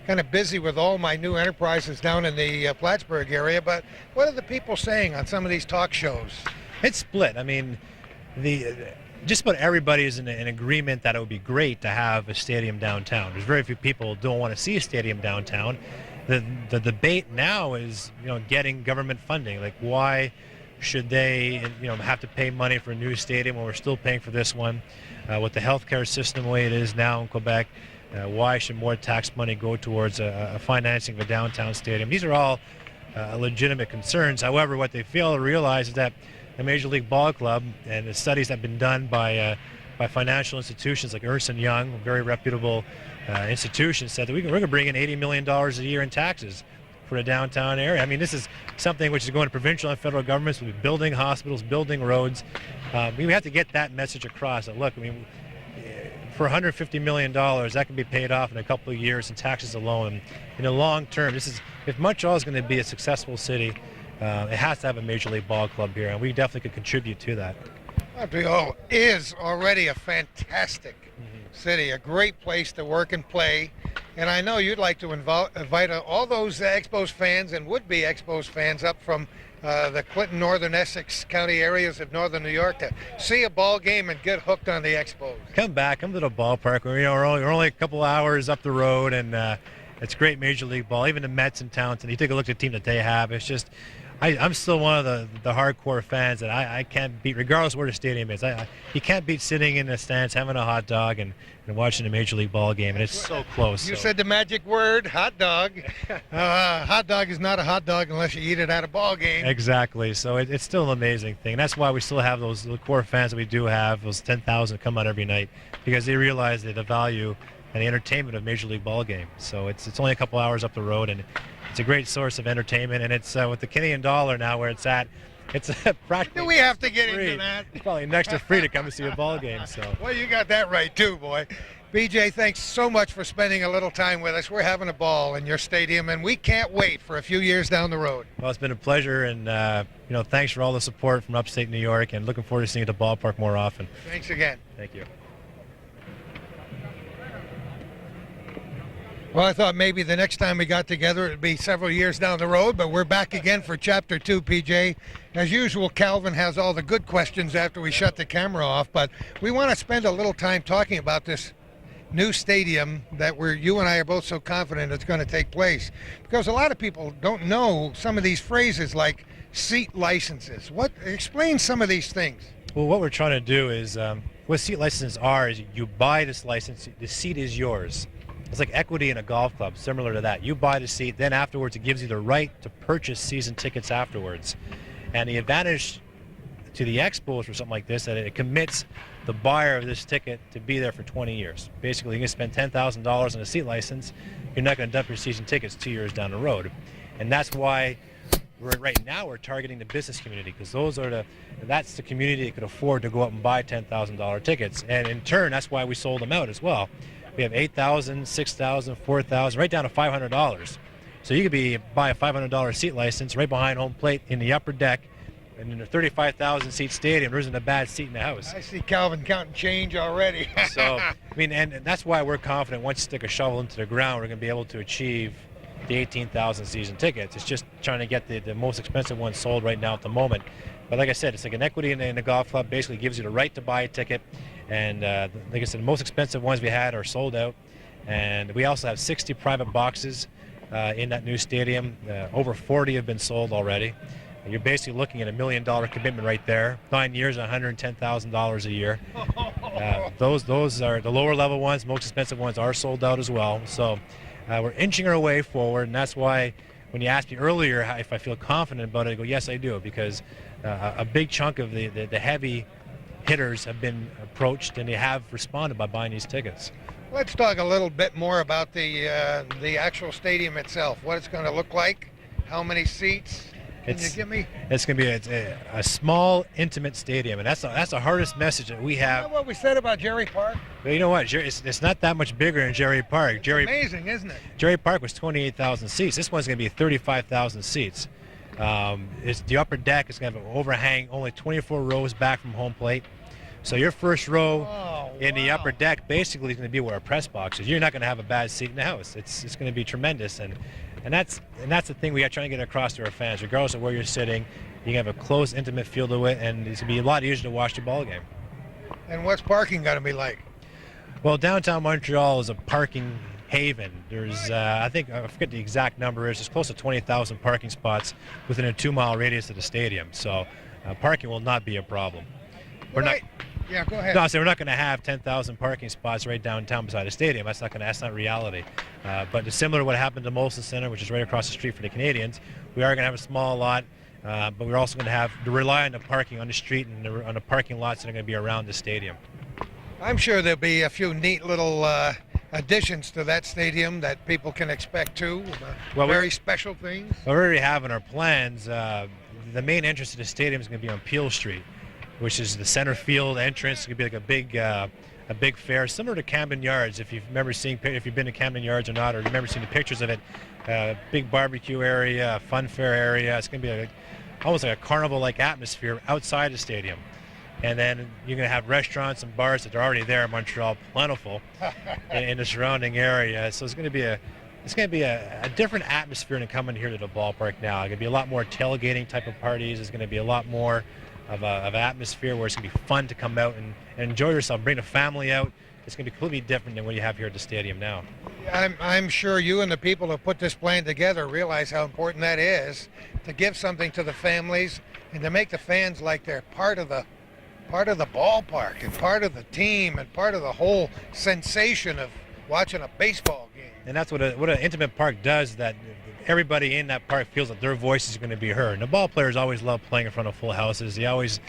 kind of busy with all my new enterprises down in the Plattsburgh area. But what are the people saying on some of these talk shows? It's split. I mean, just about everybody is in agreement that it would be great to have a stadium downtown. There's very few people who don't want to see a stadium downtown. The debate now is, getting government funding. Like, why should they, have to pay money for a new stadium when we're still paying for this one? With the healthcare system the way it is now in Quebec, why should more tax money go towards a financing of a downtown stadium? These are all legitimate concerns. However, what they fail to realize is that the Major League Ball Club and the studies that have been done by financial institutions like Ernst & Young, a very reputable institution, said that we're going to bring in $80 million a year in taxes for the downtown area. I mean, this is something which is going to provincial and federal governments. We'll be building hospitals, building roads. We have to get that message across. That, look, for $150 million, that can be paid off in a couple of years in taxes alone. In the long term, if Montreal is going to be a successful city, it has to have a Major League Ball Club here, and we definitely could contribute to that. Montreal is already a fantastic city, a great place to work and play. And I know you'd like to invite all those Expos fans and would-be Expos fans up from the Clinton, Northern Essex County areas of Northern New York to see a ball game and get hooked on the Expos. Come to the ballpark. We're only a couple hours up the road, and it's great Major League ball. Even the Mets in town, and you take a look at the team that they have. It's just, I'm still one of the hardcore fans that I can't beat, regardless of where the stadium is. You can't beat sitting in the stands, having a hot dog, and watching a Major League ball game, and it's so close. You said the magic word, hot dog. Hot dog is not a hot dog unless you eat it at a ball game. Exactly. So it's still an amazing thing. And that's why we still have those core fans that we do have, those 10,000 come out every night, because they realize the value and the entertainment of Major League ball game. So it's only a couple hours up the road, and it's a great source of entertainment. And it's with the Canadian dollar now where it's at, it's practically. Do we have to get free. into that? It's probably next to free to come and see a ball game. So. Well, you got that right too, boy. BJ, thanks so much for spending a little time with us. We're having a ball in your stadium, and we can't wait for a few years down the road. Well, it's been a pleasure, and thanks for all the support from upstate New York, and looking forward to seeing you at the ballpark more often. Thanks again. Thank you. Well, I thought maybe the next time we got together it would be several years down the road, but we're back again for Chapter 2, PJ. As usual, Calvin has all the good questions after we shut the camera off, but we want to spend a little time talking about this new stadium that you and I are both so confident it's going to take place, because a lot of people don't know some of these phrases like seat licenses. Explain some of these things. Well, what we're trying to do is, what seat licenses are is you buy this license, the seat is yours. It's like equity in a golf club, similar to that. You buy the seat, then afterwards it gives you the right to purchase season tickets afterwards. And the advantage to the Expos or something like this, that it commits the buyer of this ticket to be there for 20 years. Basically, you can spend $10,000 on a seat license. You're not going to dump your season tickets 2 years down the road. And that's why right now we're targeting the business community, because that's the community that could afford to go up and buy $10,000 tickets. And in turn, that's why we sold them out as well. We have $8,000, $6,000, $4,000, right down to $500. So you could buy a $500 seat license right behind home plate in the upper deck, in a 35,000 seat stadium, there isn't a bad seat in the house. I see Calvin counting change already. So, I mean, and that's why we're confident once you stick a shovel into the ground, we're going to be able to achieve the 18,000 season tickets. It's just trying to get the most expensive ones sold right now at the moment. But like I said, it's like an equity in the golf club. Basically gives you the right to buy a ticket. And like I said, the most expensive ones we had are sold out. And we also have 60 private boxes in that new stadium. Over 40 have been sold already. And you're basically looking at $1 million commitment right there. 9 years, $110,000 a year. Those are the lower level ones. Most expensive ones are sold out as well. So we're inching our way forward, and that's why when you asked me earlier if I feel confident about it, I go, yes, I do, because a big chunk of the heavy hitters have been approached, and they have responded by buying these tickets. Let's talk a little bit more about the actual stadium itself, what it's going to look like, how many seats. Can you give me? It's going to be a small, intimate stadium, and that's the hardest message that we have. Is that what we said about Jerry Park? But you know what? It's not that much bigger than Jerry Park. It's amazing, isn't it? Jerry Park was 28,000 seats. This one's going to be 35,000 seats. It's the upper deck is going to have an overhang, only 24 rows back from home plate. So your first row in the upper deck basically is going to be where a press box is. You're not going to have a bad seat in the house. It's going to be tremendous, and that's the thing we are trying to get across to our fans. Regardless of where you're sitting, you can have a close, intimate feel to it, and it's going to be a lot easier to watch the ball game. And what's parking going to be like? Well, downtown Montreal is a parking haven. There's, I forget the exact number is. There's close to 20,000 parking spots within a 2-mile radius of the stadium. So parking will not be a problem. Yeah, go ahead. No, so we're not going to have 10,000 parking spots right downtown beside the stadium. That's not reality. But it's similar to what happened to Molson Center, which is right across the street for the Canadians. We are going to have a small lot, but we're also going to have to rely on the parking on the street and on the parking lots that are going to be around the stadium. I'm sure there'll be a few neat little additions to that stadium that people can expect too. Very special things. Well, we already have in our plans. The main entrance to the stadium is going to be on Peel Street, which is the center field entrance. It's going to be like a big fair, similar to Camden Yards. If you've been to Camden Yards or not, or remember seeing the pictures of it, big barbecue area, fun fair area. It's going to be almost like a carnival-like atmosphere outside the stadium. And then you're going to have restaurants and bars that are already there in Montreal, plentiful in the surrounding area. So it's going to be a different atmosphere than coming here to the ballpark now. It's going to be a lot more tailgating type of parties. There's going to be a lot more of atmosphere where it's going to be fun to come out and enjoy yourself, bring a family out. It's going to be completely different than what you have here at the stadium now. I'm sure you and the people who put this plan together realize how important that is, to give something to the families and to make the fans like they're part of the ballpark and part of the team and part of the whole sensation of watching a baseball game. And that's what an intimate park does, that everybody in that park feels that their voice is going to be heard. And the ball players always love playing in front of full houses. They always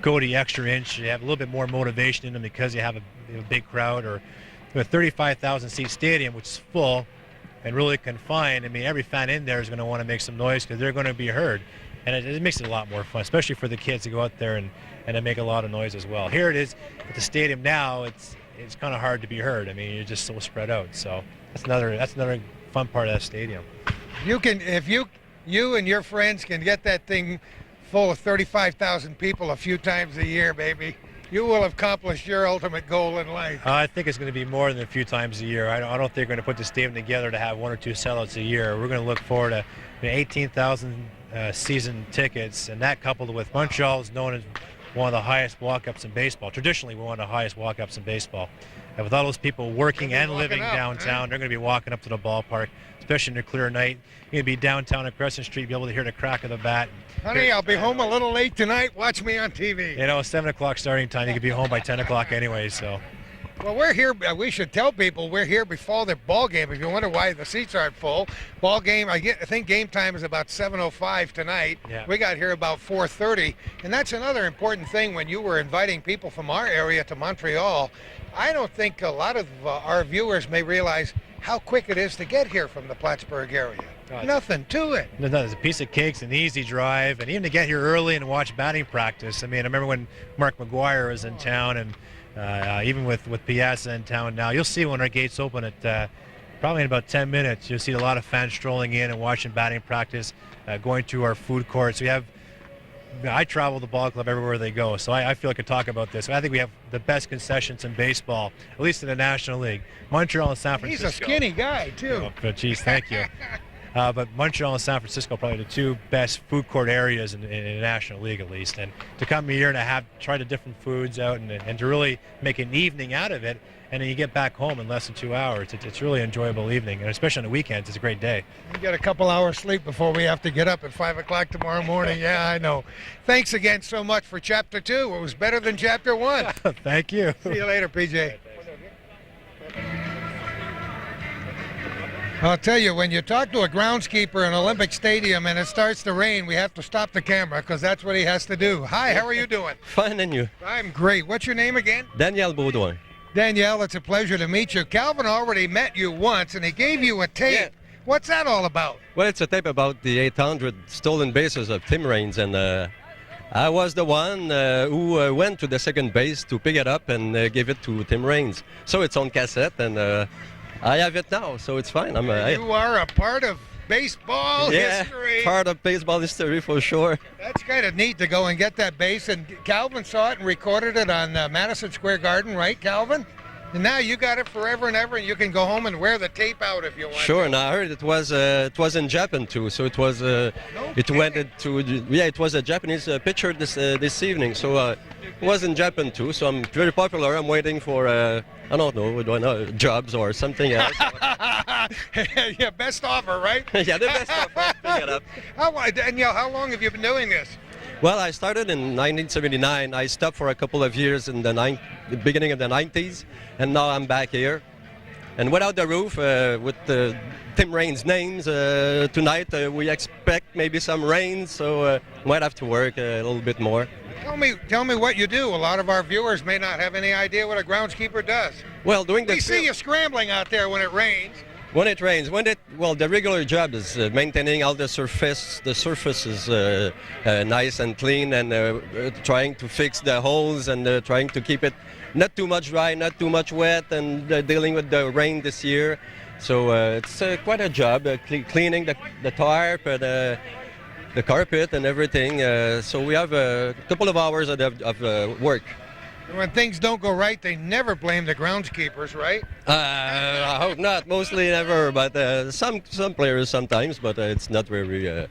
go the extra inch. You have a little bit more motivation in them because you have a big crowd. Or a 35,000 seat stadium, which is full and really confined. I mean, every fan in there is going to want to make some noise because they're going to be heard. And it makes it a lot more fun, especially for the kids to go out there and make a lot of noise as well. Here it is at the stadium now. It's kind of hard to be heard. I mean, you're just so spread out. So that's another fun part of that stadium. You can, if you and your friends can get that thing full of 35,000 people a few times a year, baby, you will have accomplished your ultimate goal in life. I think it's going to be more than a few times a year. I don't think we're going to put the stadium together to have 1 or 2 sellouts a year. We're going to look forward to 18,000 season tickets, and that coupled with Montreal is known as one of the highest walk-ups in baseball. Traditionally, we're one of the highest walk-ups in baseball. And with all those people working and living downtown, they're going to be walking up to the ballpark, especially in a clear night. You're going to be downtown at Crescent Street, be able to hear the crack of the bat. Honey, I'll be home a little late tonight. Watch me on TV. You know, 7 o'clock starting time. You could be home by 10 o'clock anyway, so. Well, we're here. We should tell people we're here before the ball game. If you wonder why the seats aren't full, ball game. I think game time is about 7:05 tonight. Yeah. We got here about 4:30, and that's another important thing. When you were inviting people from our area to Montreal, I don't think a lot of our viewers may realize how quick it is to get here from the Plattsburgh area. Nothing to it. There's a piece of cake's an easy drive, and even to get here early and watch batting practice. I mean, I remember when Mark McGuire was in town, and even with Piazza in town now, you'll see when our gates open at probably in about 10 minutes, you'll see a lot of fans strolling in and watching batting practice, going to our food courts. We have I travel the ball club everywhere they go, so I feel I could talk about this. I think we have the best concessions in baseball, at least in the National League. Montreal and San Francisco. He's a skinny guy, too. Oh, but geez, thank you. But Montreal and San Francisco are probably the two best food court areas in the National League, at least. And to come here and to have try the different foods out and to really make an evening out of it, and then you get back home in less than 2 hours. It's really an enjoyable evening, and especially on the weekends, it's a great day. You get a couple hours sleep before we have to get up at 5 o'clock tomorrow morning. Yeah, I know. Thanks again so much for Chapter 2. It was better than Chapter 1. Thank you. See you later, PJ. I'll tell you, when you talk to a groundskeeper in Olympic Stadium and it starts to rain, we have to stop the camera because that's what he has to do. Hi, how are you doing? Fine, and you? I'm great. What's your name again? Daniel Baudouin. Danielle, it's a pleasure to meet you. Calvin already met you once, and he gave you a tape. Yeah. What's that all about? Well, it's a tape about the 800 stolen bases of Tim Raines, and I was the one who went to the second base to pick it up and give it to Tim Raines. So it's on cassette, and I have it now, so it's fine. You are a part of baseball history. Part of baseball history for sure. That's kind of neat to go and get that base, and Calvin saw it and recorded it on Madison Square Garden, right, Calvin? And now you got it forever and ever, and you can go home and wear the tape out if you want. Sure, and I heard it was in Japan too, so it was it went into it was a Japanese picture this evening, so it was in Japan too. So I'm very popular. I'm waiting for I don't know jobs or something else. Yeah, best offer, right? Yeah, the best offer. Pick it up. Danielle, how long have you been doing this? Well, I started in 1979. I stopped for a couple of years in the beginning of the 90s, and now I'm back here. And without the roof, with Tim Raines' names, tonight we expect maybe some rain, so might have to work a little bit more. Tell me what you do. A lot of our viewers may not have any idea what a groundskeeper does. Well, we see you scrambling out there when it rains. When it rains, the regular job is maintaining all the surface. The surface is nice and clean, and trying to fix the holes and trying to keep it not too much dry, not too much wet, and dealing with the rain this year. So it's quite a job, cleaning the tarp, the carpet, and everything. So we have a couple of hours of work. When things don't go right, they never blame the groundskeepers, right? I hope not. Mostly never, but some players sometimes. But it's not very.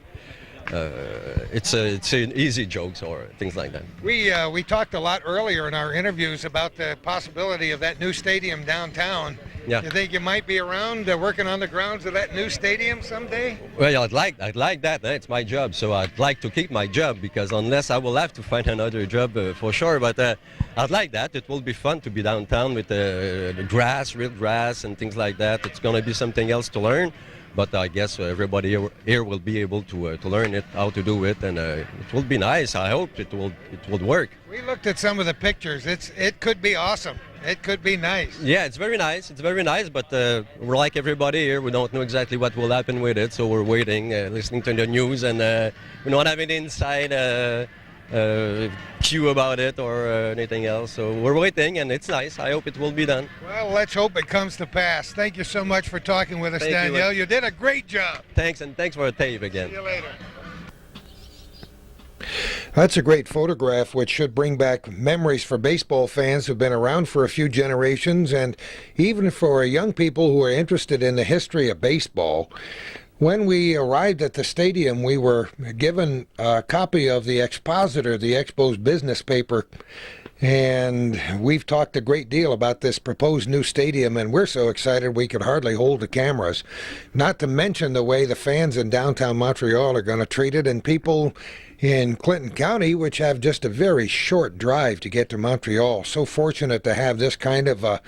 It's an easy jokes or things like that. We talked a lot earlier in our interviews about the possibility of that new stadium downtown. Yeah. You think you might be around working on the grounds of that new stadium someday? Well, I'd like that. It's my job, so I'd like to keep my job because unless I will have to find another job for sure. But I'd like that. It will be fun to be downtown with the grass, real grass, and things like that. It's going to be something else to learn. But I guess everybody here will be able to learn it, how to do it, and it will be nice. I hope it will work. We looked at some of the pictures. It could be awesome. It could be nice. Yeah, it's very nice. It's very nice, but we're like everybody here. We don't know exactly what will happen with it, so we're waiting, listening to the news, and we don't have any inside cue about it or anything else. So we're waiting, and it's nice. I hope it will be done. Well, let's hope it comes to pass. Thank you so much for talking with us, Thank Danielle. you. You did a great job. Thanks, and thanks for the tape again. See you later. That's a great photograph, which should bring back memories for baseball fans who've been around for a few generations, and even for young people who are interested in the history of baseball. When we arrived at the stadium, we were given a copy of the Expositor, the Expos business paper, and we've talked a great deal about this proposed new stadium, and we're so excited we could hardly hold the cameras. Not to mention the way the fans in downtown Montreal are going to treat it, and people in Clinton County, which have just a very short drive to get to Montreal. So fortunate to have this kind of a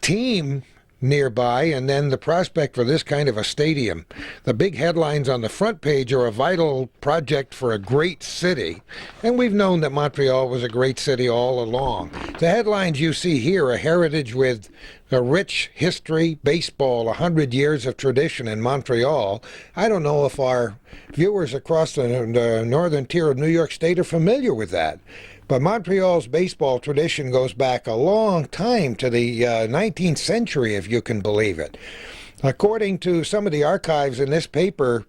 team nearby, and then the prospect for this kind of a stadium. The big headlines on the front page are a vital project for a great city, and we've known that Montreal was a great city all along. The headlines you see here are heritage with a rich history, baseball, 100 years of tradition in Montreal. I don't know if our viewers across the northern tier of New York State are familiar with that. But Montreal's baseball tradition goes back a long time to the 19th century, if you can believe it. According to some of the archives in this paper,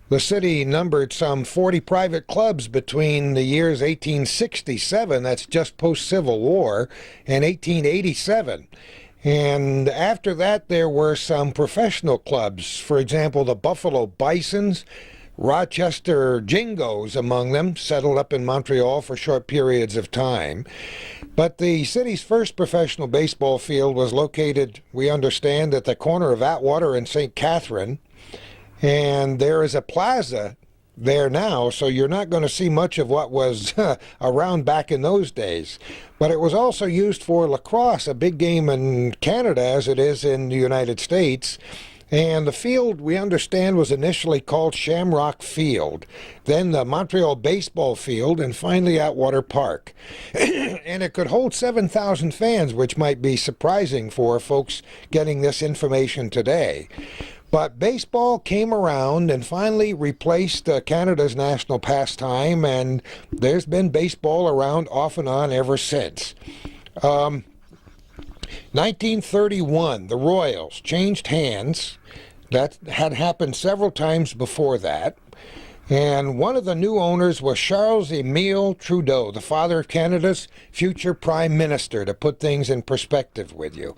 The city numbered some 40 private clubs between the years 1867, that's just post-Civil War, and 1887. And after that, there were some professional clubs. For example, the Buffalo Bisons, Rochester Jingoes among them, settled up in Montreal for short periods of time. But the city's first professional baseball field was located, we understand, at the corner of Atwater and St. Catherine. And there is a plaza there now, so you're not going to see much of what was around back in those days. But it was also used for lacrosse, a big game in Canada as it is in the United States. And the field, we understand, was initially called Shamrock Field, then the Montreal Baseball Field, and finally Atwater Park. And it could hold 7,000 fans, which might be surprising for folks getting this information today. But baseball came around and finally replaced Canada's national pastime, and there's been baseball around off and on ever since. 1931, the Royals changed hands. That had happened several times before that. And one of the new owners was Charles-Émile Trudeau, the father of Canada's future prime minister, to put things in perspective with you.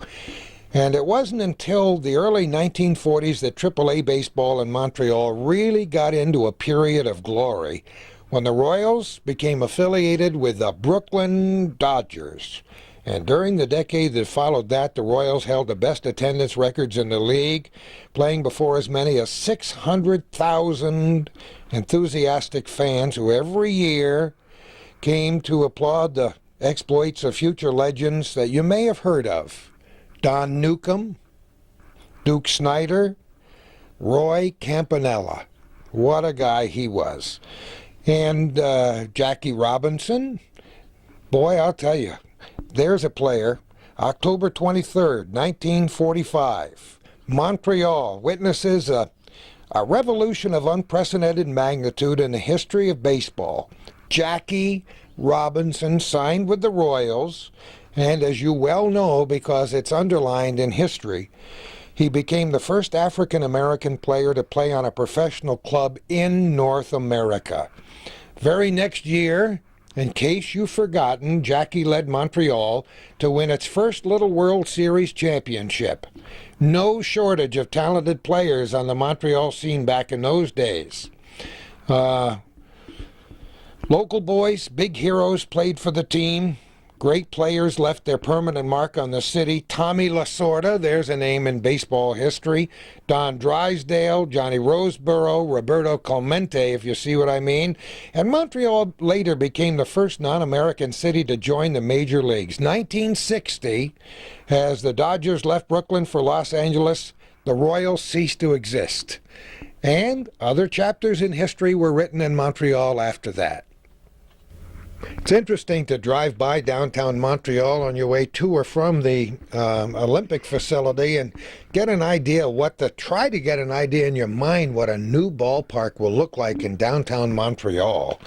And it wasn't until the early 1940s that AAA baseball in Montreal really got into a period of glory, when the Royals became affiliated with the Brooklyn Dodgers. And during the decade that followed that, the Royals held the best attendance records in the league, playing before as many as 600,000 enthusiastic fans who every year came to applaud the exploits of future legends that you may have heard of. Don Newcombe, Duke Snider, Roy Campanella. What a guy he was. And Jackie Robinson. Boy, I'll tell you, there's a player. October 23rd, 1945. Montreal witnesses a revolution of unprecedented magnitude in the history of baseball. Jackie Robinson signed with the Royals, and as you well know, because it's underlined in history, he became the first African-American player to play on a professional club in North America. Very next year, in case you've forgotten, Jackie led Montreal to win its first Little World Series championship. No shortage of talented players on the Montreal scene back in those days. Local boys, big heroes played for the team. Great players left their permanent mark on the city. Tommy Lasorda, there's a name in baseball history. Don Drysdale, Johnny Roseboro, Roberto Clemente, if you see what I mean. And Montreal later became the first non-American city to join the major leagues. 1960, as the Dodgers left Brooklyn for Los Angeles, the Royals ceased to exist. And other chapters in history were written in Montreal after that. It's interesting to drive by downtown Montreal on your way to or from the Olympic facility and get an idea try to get an idea in your mind what a new ballpark will look like in downtown Montreal.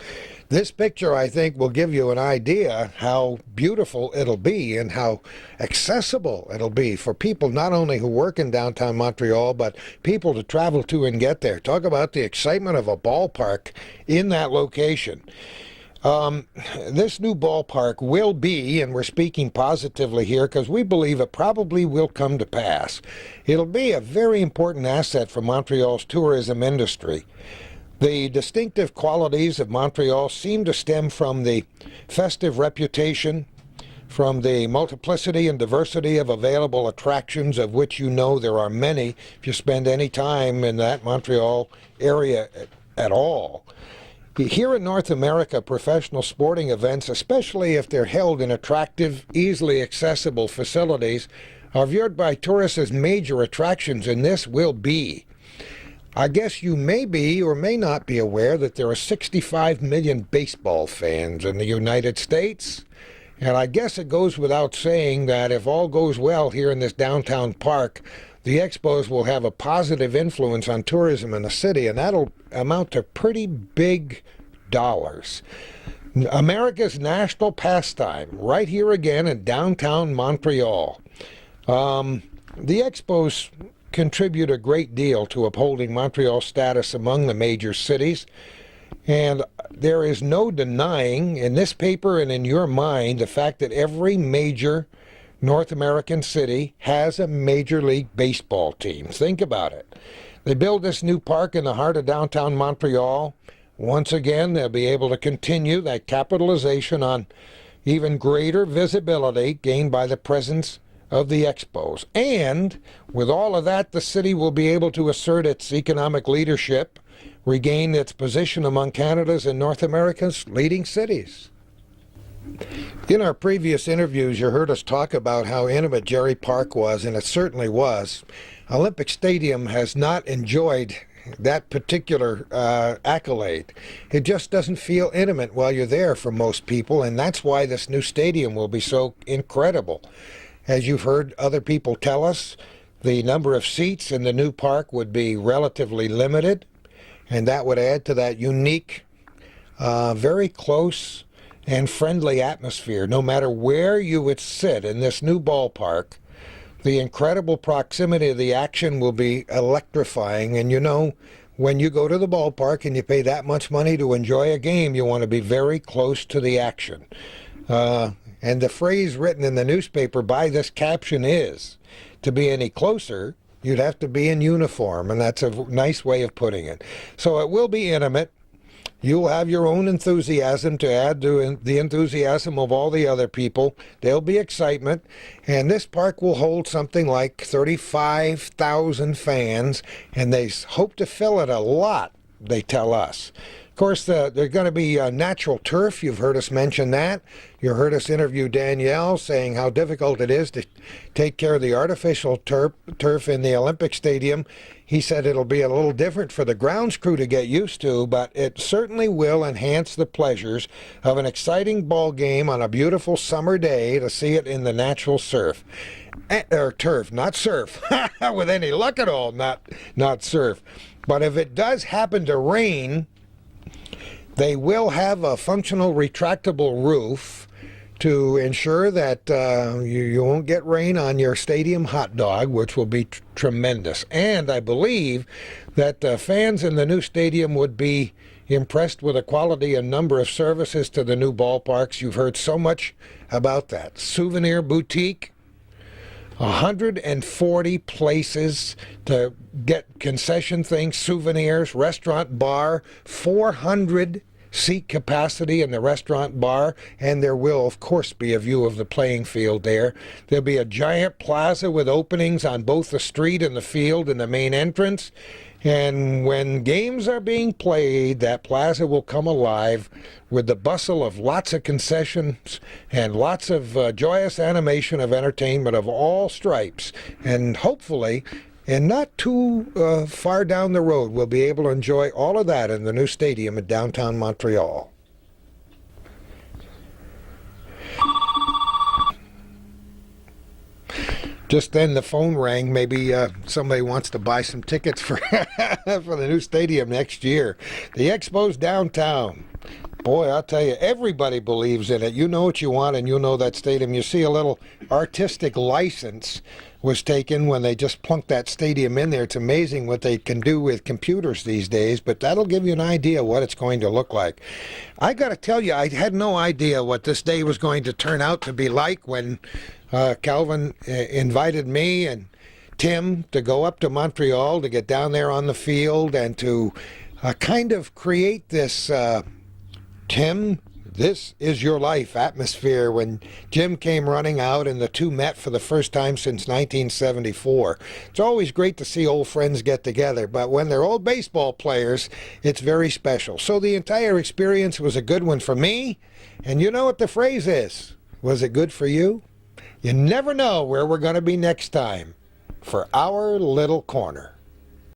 This picture, I think, will give you an idea how beautiful it'll be and how accessible it'll be for people not only who work in downtown Montreal, but people to travel to and get there. Talk about the excitement of a ballpark in that location. This new ballpark will be, and we're speaking positively here because we believe it probably will come to pass, it'll be a very important asset for Montreal's tourism industry. The distinctive qualities of Montreal seem to stem from the festive reputation, from the multiplicity and diversity of available attractions, of which you know there are many if you spend any time in that Montreal area at all. Here in North America, professional sporting events, especially if they're held in attractive, easily accessible facilities, are viewed by tourists as major attractions, and this will be. I guess you may be or may not be aware that there are 65 million baseball fans in the United States. And I guess it goes without saying that if all goes well here in this downtown park, the Expos will have a positive influence on tourism in the city, and that'll amount to pretty big dollars. America's national pastime, right here again in downtown Montreal. The Expos contribute a great deal to upholding Montreal's status among the major cities. And there is no denying in this paper and in your mind the fact that every major North American city has a Major League Baseball team. Think about it. They build this new park in the heart of downtown Montreal. Once again, they'll be able to continue that capitalization on even greater visibility gained by the presence of the Expos. And with all of that, the city will be able to assert its economic leadership, regain its position among Canada's and North America's leading cities. In our previous interviews, you heard us talk about how intimate Jerry Park was, and it certainly was. Olympic Stadium has not enjoyed that particular accolade. It just doesn't feel intimate while you're there for most people, and that's why this new stadium will be so incredible. As you've heard other people tell us, the number of seats in the new park would be relatively limited, and that would add to that unique, very close and friendly atmosphere. No matter where you would sit in this new ballpark, the incredible proximity of the action will be electrifying. And you know, when you go to the ballpark and you pay that much money to enjoy a game, you want to be very close to the action. And the phrase written in the newspaper by this caption is, to be any closer, you'd have to be in uniform, and that's a nice way of putting it. So it will be intimate. You'll have your own enthusiasm to add to the enthusiasm of all the other people. There'll be excitement, and this park will hold something like 35,000 fans, and they hope to fill it a lot, they tell us. Of course, there's going to be natural turf. You've heard us mention that. You heard us interview Danielle saying how difficult it is to take care of the artificial turf in the Olympic Stadium. He said it'll be a little different for the grounds crew to get used to, but it certainly will enhance the pleasures of an exciting ball game on a beautiful summer day to see it in the natural turf, not surf, with any luck at all, not surf. But if it does happen to rain, they will have a functional retractable roof to ensure that you won't get rain on your stadium hot dog, which will be tremendous. And I believe that fans in the new stadium would be impressed with the quality and number of services to the new ballparks. You've heard so much about that. Souvenir boutique, 140 places to get concession things, souvenirs, restaurant bar, 400 seat capacity in the restaurant bar, and there will, of course, be a view of the playing field there. There'll be a giant plaza with openings on both the street and the field and the main entrance. And when games are being played, that plaza will come alive with the bustle of lots of concessions and lots of joyous animation of entertainment of all stripes. And hopefully, and not too far down the road, we'll be able to enjoy all of that in the new stadium at downtown Montreal. Just then the phone rang. Maybe somebody wants to buy some tickets for for the new stadium next year. The Expos downtown. Boy, I'll tell you, everybody believes in it. You know what you want, and you know that stadium. You see a little artistic license was taken when they just plunked that stadium in there. It's amazing what they can do with computers these days, but that'll give you an idea what it's going to look like. I got to tell you, I had no idea what this day was going to turn out to be like when Calvin invited me and Tim to go up to Montreal to get down there on the field and to kind of create this Tim, this is your life atmosphere when Jim came running out and the two met for the first time since 1974. It's always great to see old friends get together, but when they're old baseball players, it's very special. So the entire experience was a good one for me, and you know what the phrase is. Was it good for you? You never know where we're going to be next time for our little corner.